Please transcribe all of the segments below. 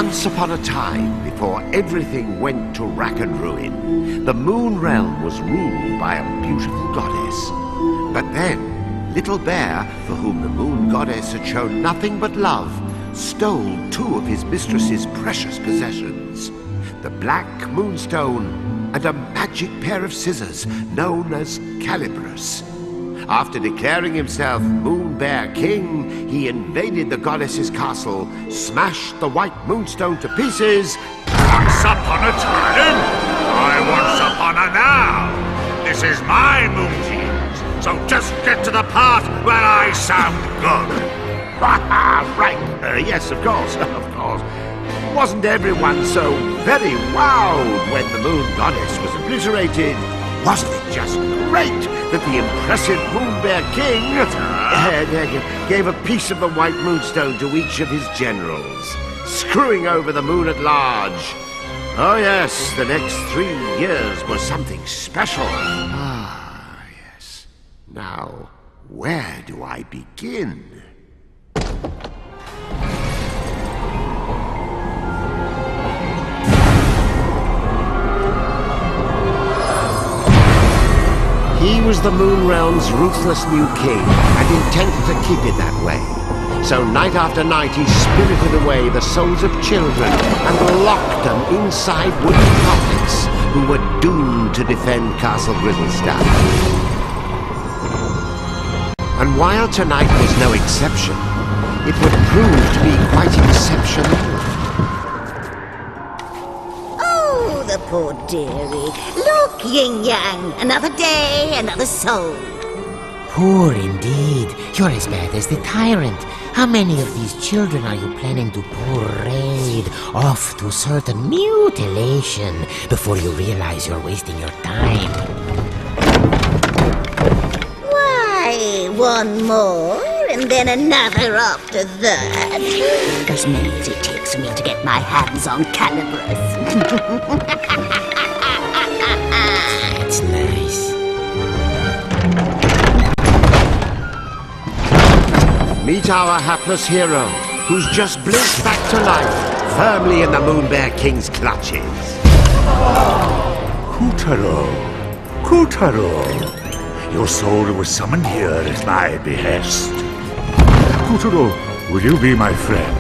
Once upon a time, before everything went to rack and ruin, the Moon Realm was ruled by a beautiful goddess. But then, Little Bear, for whom the Moon Goddess had shown nothing but love, stole two of his mistress's precious possessions, the Black Moonstone and a magic pair of scissors known as Calibris. After declaring himself Moon Bear King, he invaded the goddess's castle, smashed the White Moonstone to pieces. Once upon a time, I once upon a now. This is my moon teams, so just get to the part where I sound good. Right, yes, of course, of course. Wasn't everyone so very wowed when the Moon Goddess was obliterated? Wasn't it just great that the impressive Moon Bear King gave a piece of the White Moonstone to each of his generals, screwing over the moon at large? Oh yes, the next 3 years was something special. Ah, yes. Now, where do I begin? He was the Moon Realm's ruthless new king, and intent to keep it that way. So night after night he spirited away the souls of children and locked them inside wooden coffins who were doomed to defend Castle Grizzlestone. And while tonight was no exception, it would prove to be quite exceptional. The poor dearie. Look, Yin-Yang, another day, another soul. Poor indeed. You're as bad as the tyrant. How many of these children are you planning to parade off to certain mutilation before you realize you're wasting your time? Why, one more, and then another after that. As many as it takes for me to get my hands on Calibris. That's nice. Meet our hapless hero, who's just blinked back to life, firmly in the Moon Bear King's clutches. Kutaro! Kutaro! Your soul was summoned here at my behest. Kutaro, will you be my friend?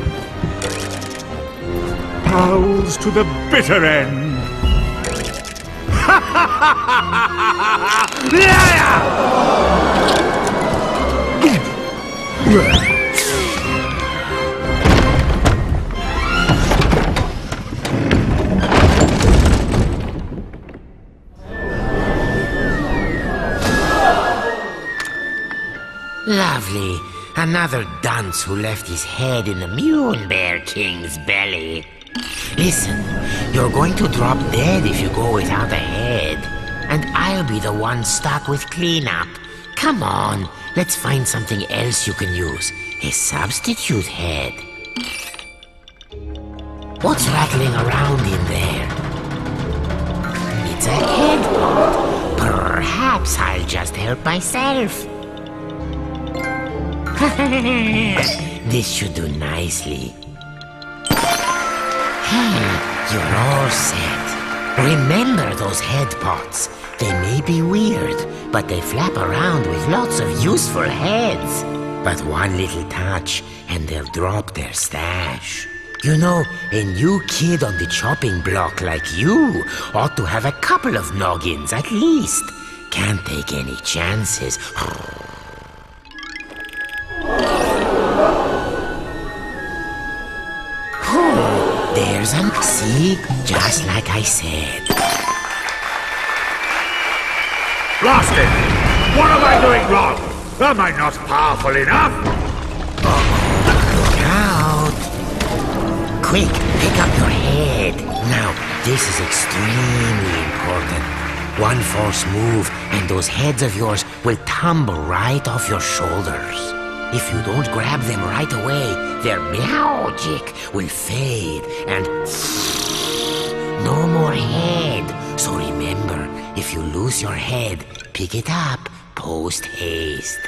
Pals to the bitter end! Lovely. Another dunce who left his head in the Moon Bear King's belly. Listen, you're going to drop dead if you go without a head. And I'll be the one stuck with cleanup. Come on, let's find something else you can use. A substitute head. What's rattling around in there? It's a head pot. Perhaps I'll just help myself. This should do nicely. Hey, you're all set. Remember those head pots. They may be weird, but they flap around with lots of useful heads. But one little touch, and they'll drop their stash. You know, a new kid on the chopping block like you ought to have a couple of noggins at least. Can't take any chances. There's an... See? Just like I said. Blast it! What am I doing wrong? Am I not powerful enough? Look out! Quick, pick up your head. Now, this is extremely important. One false move, and those heads of yours will tumble right off your shoulders. If you don't grab them right away, their magic will fade and no more head. So remember, if you lose your head, pick it up post haste.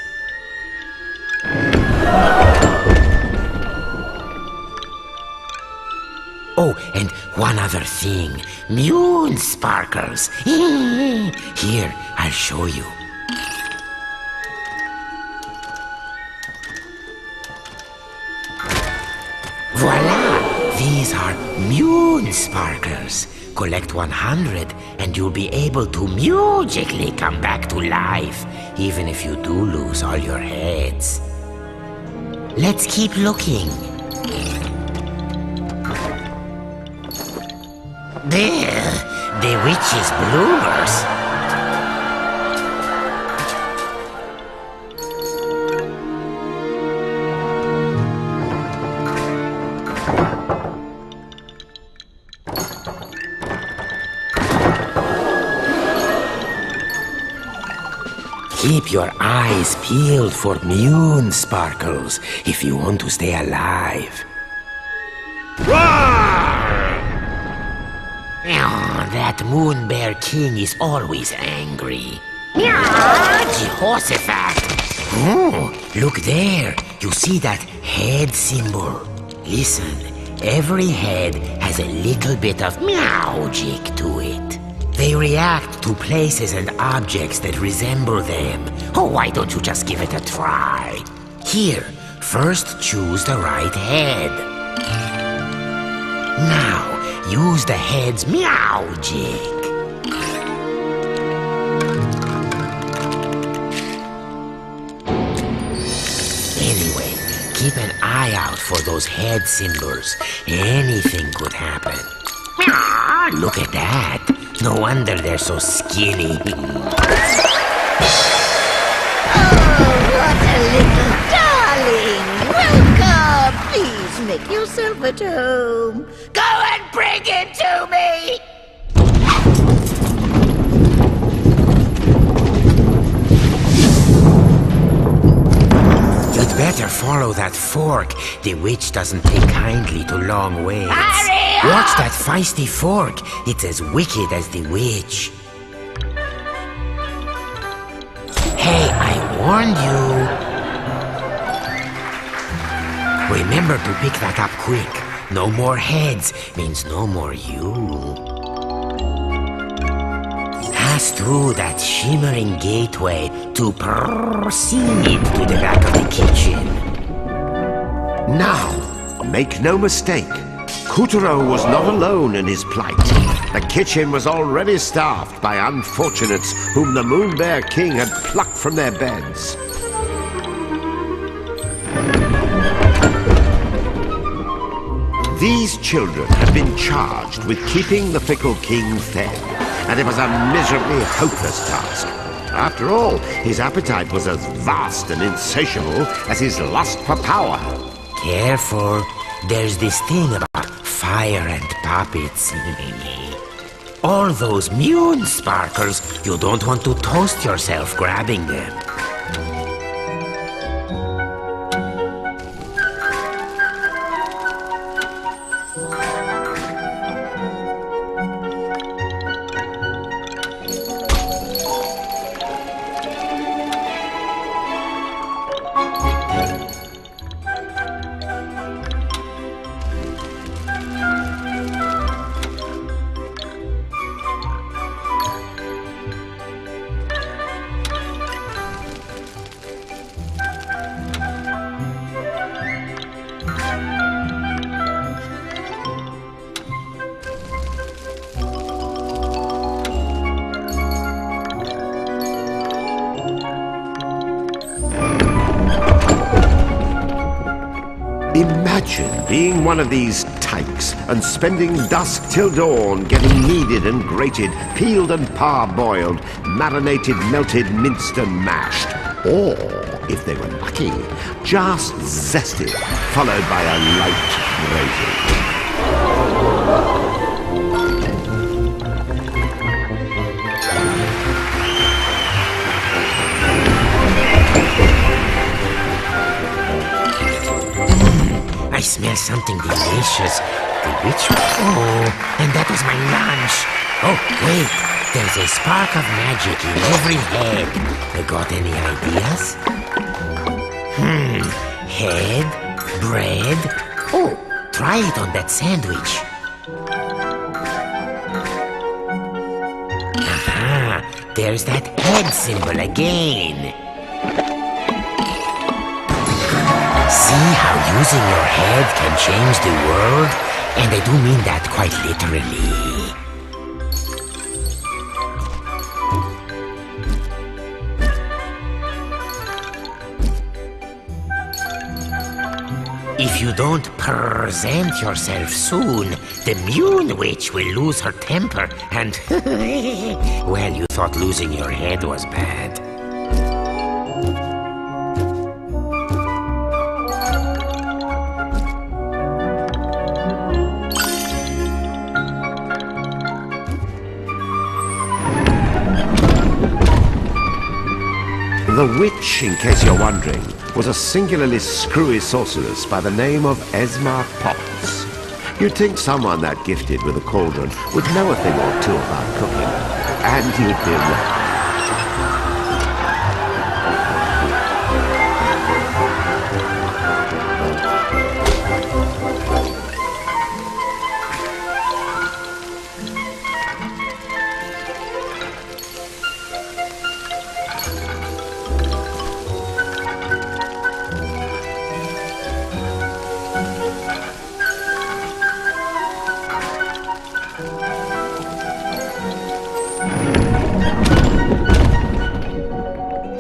Oh, and one other thing. Moon sparkles. Here, I'll show you. Voila! These are moon sparkles. Collect 100 and you'll be able to magically come back to life, even if you do lose all your heads. Let's keep looking. There, the witch's bloomers. Keep your eyes peeled for moon sparkles if you want to stay alive. Oh, that moon bear king is always angry. Jehoshaphat! Oh, look there. You see that head symbol? Listen, every head has a little bit of magic to it. They react to places and objects that resemble them. Oh, why don't you just give it a try? Here, first choose the right head. Now, use the head's magic. Anyway, keep an eye out for those head symbols. Anything could happen. Look at that. No wonder they're so skinny. Oh, what a little darling! Welcome! Please make yourself at home. Go and bring him to me! You'd better follow that fork. The witch doesn't take kindly to long ways. Hurry up! Watch that feisty fork. It's as wicked as the witch. Hey, I warned you. Remember to pick that up quick. No more heads means no more you. Pass through that shimmering gateway to proceed to the back of the kitchen. Now, make no mistake, Kuturo was not alone in his plight. The kitchen was already staffed by unfortunates whom the Moon Bear King had plucked from their beds. These children had been charged with keeping the fickle king fed, and it was a miserably hopeless task. After all, his appetite was as vast and insatiable as his lust for power. Careful, there's this thing about fire and puppets. All those moon sparkles, you don't want to toast yourself grabbing them. Imagine being one of these tykes and spending dusk till dawn getting kneaded and grated, peeled and parboiled, marinated, melted, minced and mashed. Or, if they were lucky, just zested, followed by a light grating. I smell something delicious. The witch... Oh, and that was my lunch. Oh, wait. There's a spark of magic in every head. Got any ideas? Head, bread. Oh, try it on that sandwich. there's that head symbol again. See how using your head can change the world? And I do mean that quite literally. If you don't present yourself soon, the Moon Witch will lose her temper and... well, you thought losing your head was bad. The witch, in case you're wondering, was a singularly screwy sorceress by the name of Esma Potts. You'd think someone that gifted with a cauldron would know a thing or two about cooking, and you'd be wrong.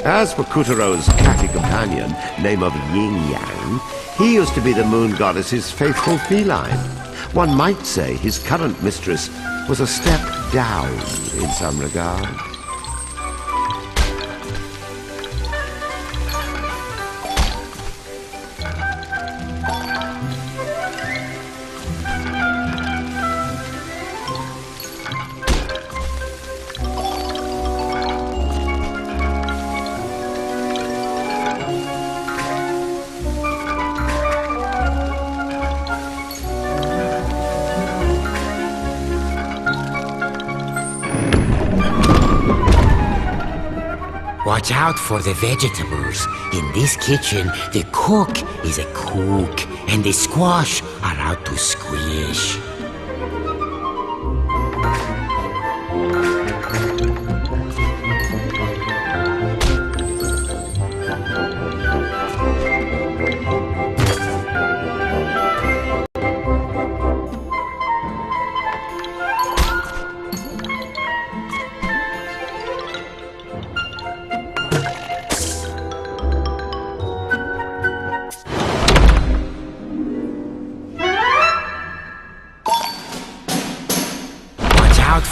As for Kutero's catty companion, name of Yin Yang, he used to be the moon goddess's faithful feline. One might say his current mistress was a step down in some regard. Watch out for the vegetables. In this kitchen, the cook is a cook, and the squash are out to squish.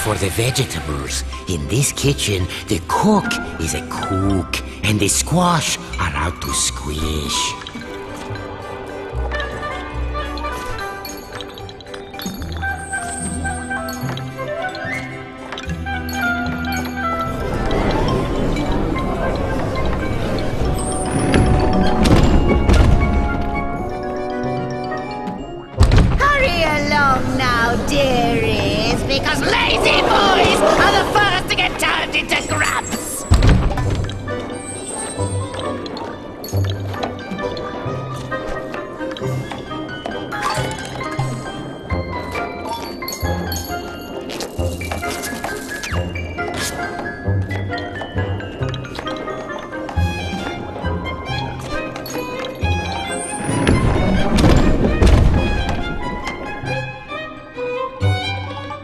For the vegetables. In this kitchen, the cook is a cook, and the squash are out to squish. Hurry along now, dearies, because lazy boys are the first to get turned into grubs!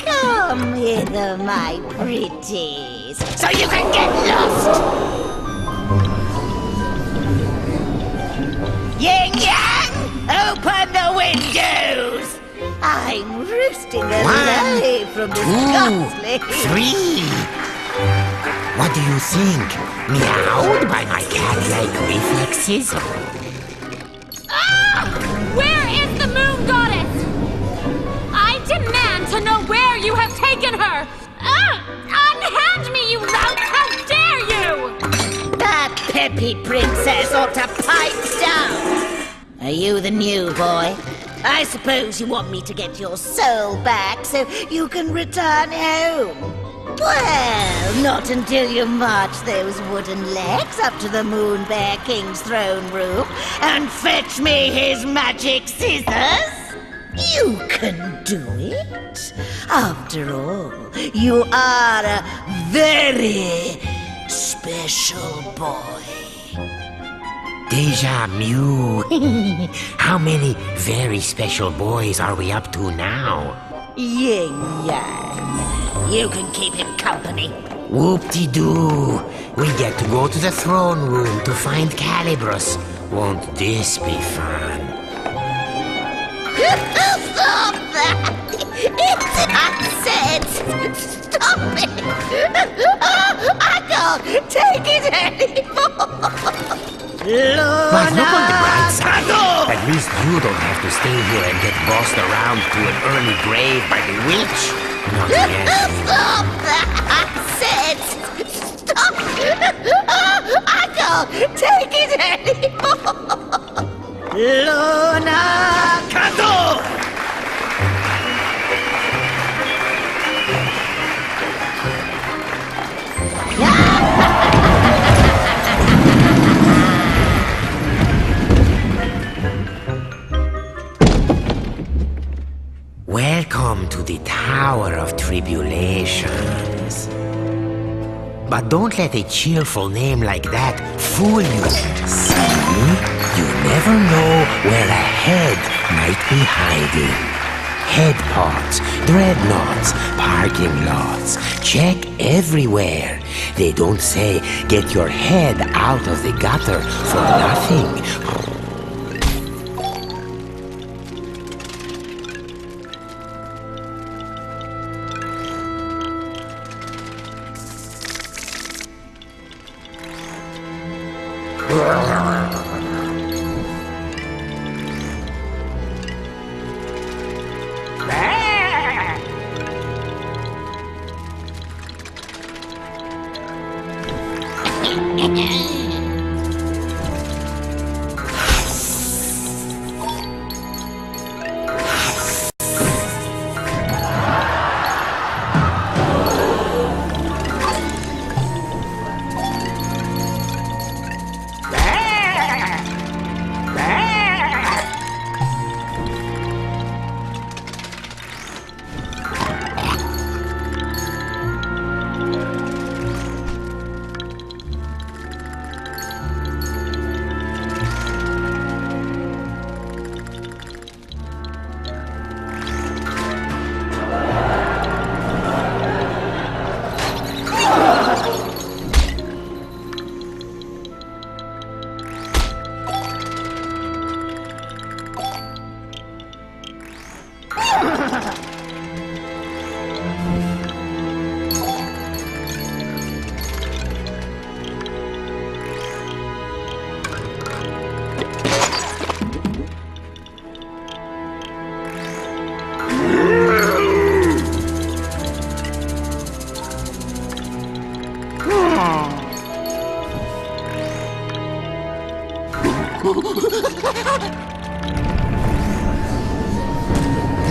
Come hither, my pretties, so you can get lost! Yin Yang, open the windows! I'm roosting alive from this ghastly... 3. What do you think? Meowed by my cat-like reflexes? Ah! Where is the moon goddess? I demand to know where you have taken her! Unhand me, you lout! How dare you! That peppy princess ought to pipe down! Are you the new boy? I suppose you want me to get your soul back so you can return home. Well, not until you march those wooden legs up to the Moon Bear King's throne room and fetch me his magic scissors. You can do it. After all, you are a very special boy. Deja Mew. How many very special boys are we up to now? Yeah. You can keep him company. Whoop-de-doo. We get to go to the throne room to find Calibros. Won't this be fun? Stop that! It's upset! Stop it! I can't take it anymore! But look on the bright side. At least you don't have to stay here and get bossed around to an early grave by the witch. Not yet. Stop that! I said stop! I can't take it anymore! Luna! Kato! Welcome to the Tower of Tribulations. But don't let a cheerful name like that fool you. See? You never know where a head might be hiding. Head pods, dreadnoughts, parking lots. Check everywhere. They don't say get your head out of the gutter for nothing.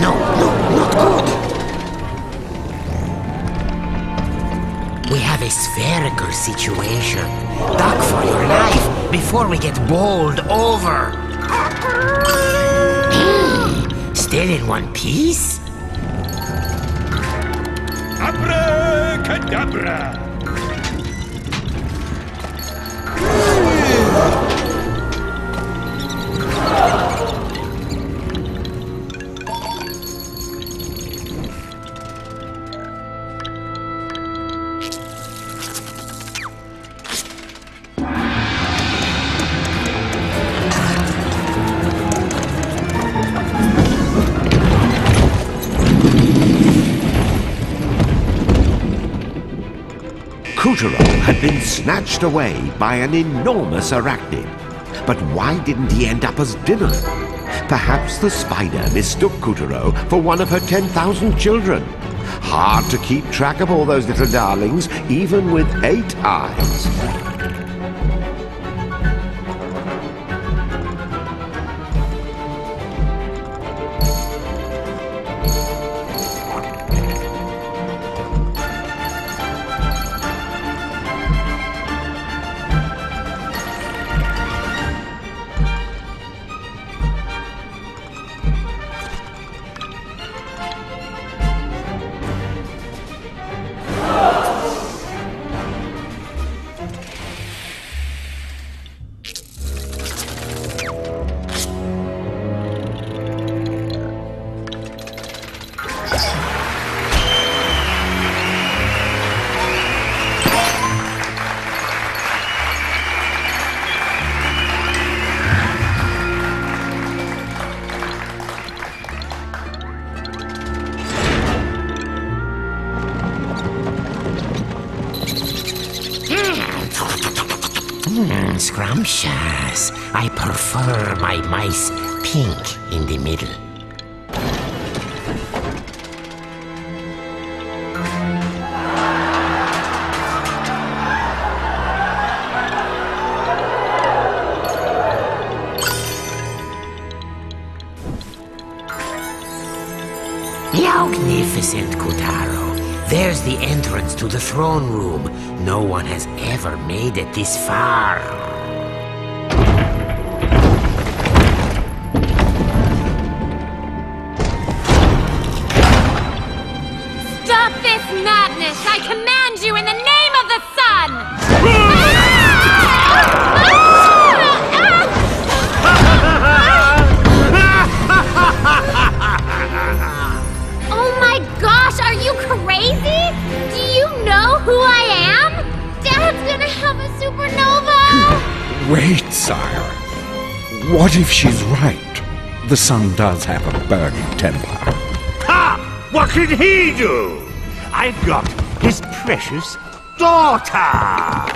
No, not good. We have a spherical situation. Duck for your life before we get bowled over. Still in one piece? Abracadabra! Kutaro had been snatched away by an enormous arachnid. But why didn't he end up as dinner? Perhaps the spider mistook Kutaro for one of her 10,000 children. Hard to keep track of all those little darlings, even with 8 eyes. scrumptious. I prefer my mice pink in the middle. Magnificent, Kotaro. There's the entrance to the throne room. No one has ever made it this far. Stop this madness! I command you in the name of the sun! Oh my gosh, are you crazy? Do you know who I am? Dad's gonna have a supernova! Wait, sire. What if she's right? The sun does have a burning temper. Ha! What can he do? I've got his precious daughter!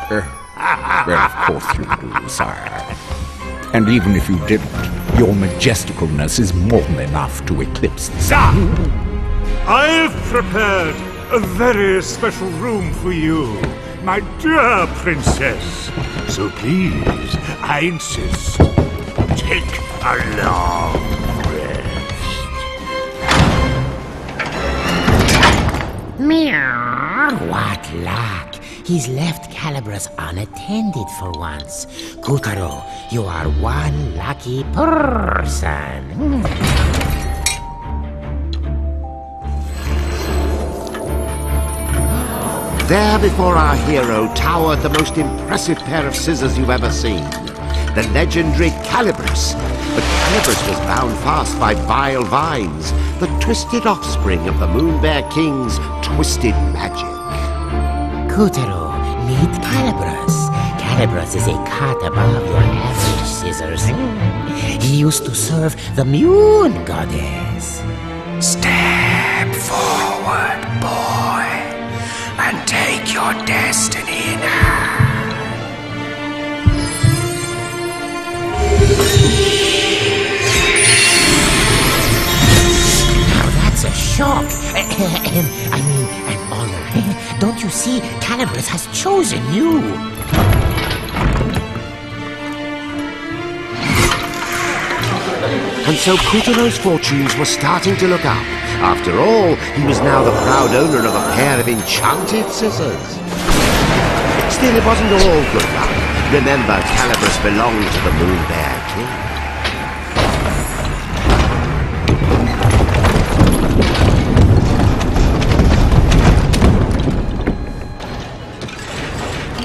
Well, of course you do, sire. And even if you didn't, your majesticalness is more than enough to eclipse the sun. I've prepared a very special room for you, my dear princess. So please, I insist, take a long rest. Meow. What luck! He's left Calibras unattended for once. Kotaro, you are one lucky person. There before our hero towered the most impressive pair of scissors you've ever seen. The legendary Calibras. But Calibras was bound fast by vile vines, the twisted offspring of the Moon Bear King's twisted magic. Kotaro, meet Calibras. Calibras is a cut above your average scissors. He used to serve the Moon Goddess. Step forward, boy, and take your destiny in hand. Now that's a shock. I mean, an honor. Don't you see? Calibras has chosen you. And so Kotaro's fortunes were starting to look up. After all, he was now the proud owner of a pair of enchanted scissors. Still, it wasn't all good luck. Remember, Calibras belonged to the Moon Bear King.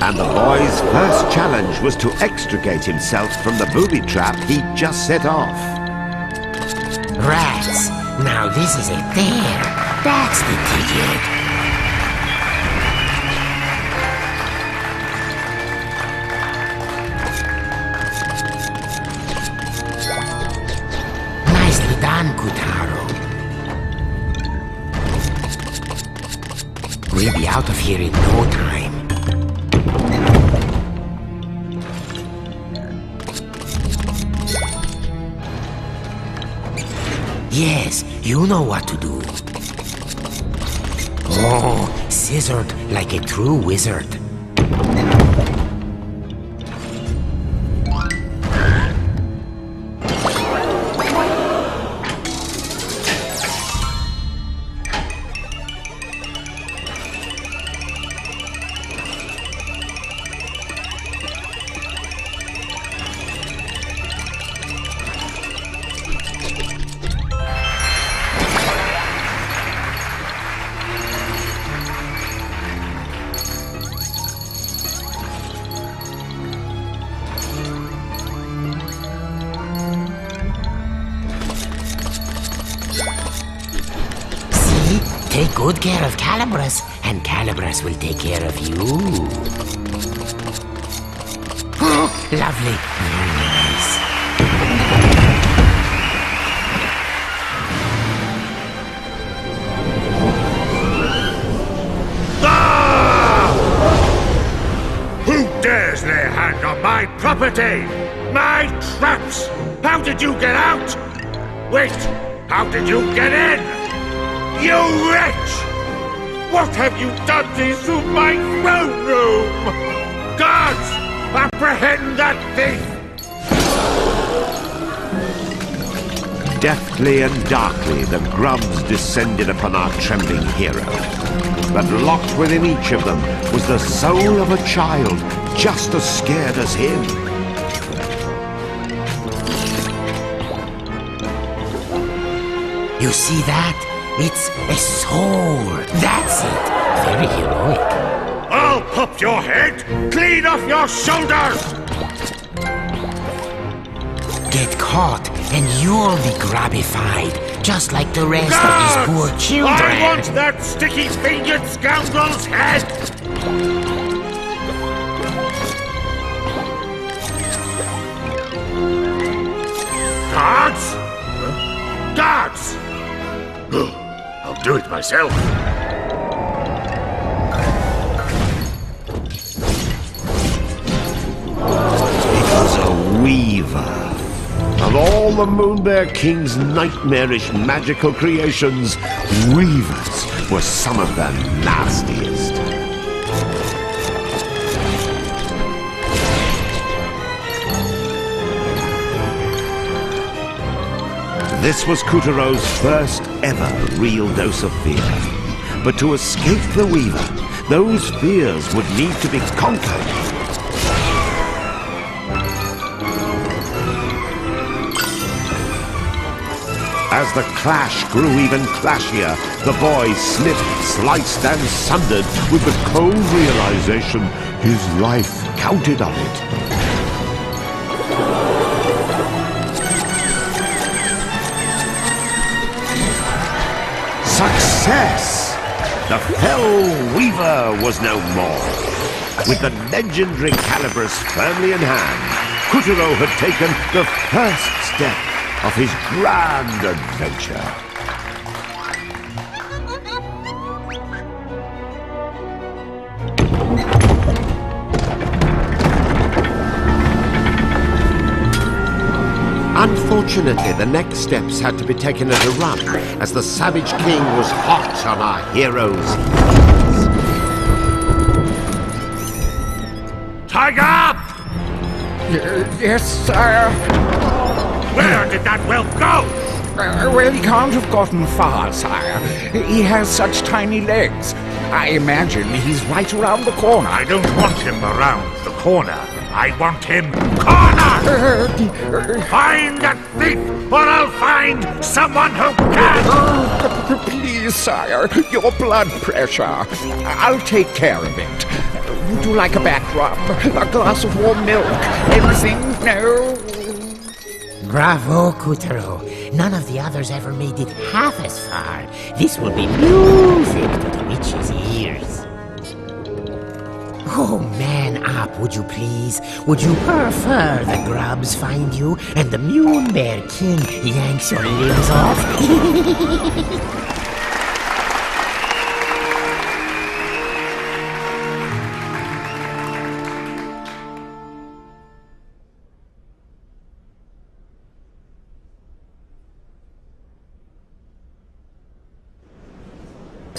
And the boy's first challenge was to extricate himself from the booby trap he'd just set off. Rats. Now this is it there. That's the ticket. Nicely done, Kotaro. We'll be out of here in no time. Yes, you know what to do. Oh, scissored like a true wizard. Take good care of Calibras, and Calibras will take care of you. Oh, lovely. Very nice. Who dares lay hands hand on my property! My traps! How did you get out? Wait, how did you get in? You wretch! What have you done to my throne room? Guards! Apprehend that thief! Deftly and darkly, the grubs descended upon our trembling hero. But locked within each of them was the soul of a child, just as scared as him. You see that? It's a soul. That's it. Very heroic. I'll pop your head clean off your shoulders! Get caught and you'll be grabbified, just like the rest of these poor children. I want that sticky-fingered scoundrel's head! Guards? Guards! I'll do it myself. It was a weaver. Of all the Moonbear King's nightmarish magical creations, weavers were some of the nastiest. This was Kutero's first ever real dose of fear. But to escape the weaver, those fears would need to be conquered. As the clash grew even clashier, the boy snipped, sliced, and sundered with the cold realization his life counted on it. Success! The Fell Weaver was no more. With the legendary Calibris firmly in hand, Kutero had taken the first step of his grand adventure. Unfortunately, the next steps had to be taken at a run, as the Savage King was hot on our heroes' heels. Tiger up! Yes, sire. Where did that whelp go? Well, he can't have gotten far, sire. He has such tiny legs. I imagine he's right around the corner. I don't want him around the corner. I want him cornered! Find that thief, or I'll find someone who can! Please, sire, your blood pressure. I'll take care of it. Would you like a back rub? A glass of warm milk? Anything? No? Bravo, Kutero. None of the others ever made it half as far. This will be music to the witch's ears. Oh, man up, would you please? Would you prefer the grubs find you and the Moon Bear King yanks your limbs off?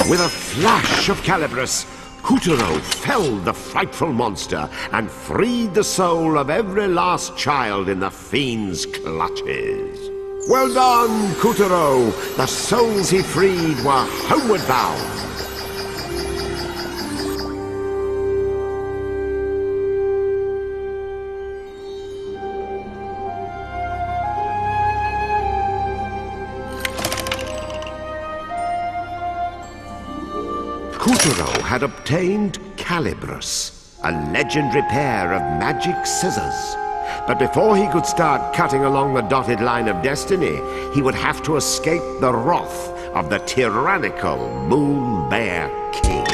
With a flash of Calibris, Kutero felled the frightful monster and freed the soul of every last child in the fiend's clutches. Well done, Kutero! The souls he freed were homeward bound. Kutero had obtained Calibris, a legendary pair of magic scissors. But before he could start cutting along the dotted line of destiny, he would have to escape the wrath of the tyrannical Moon Bear King.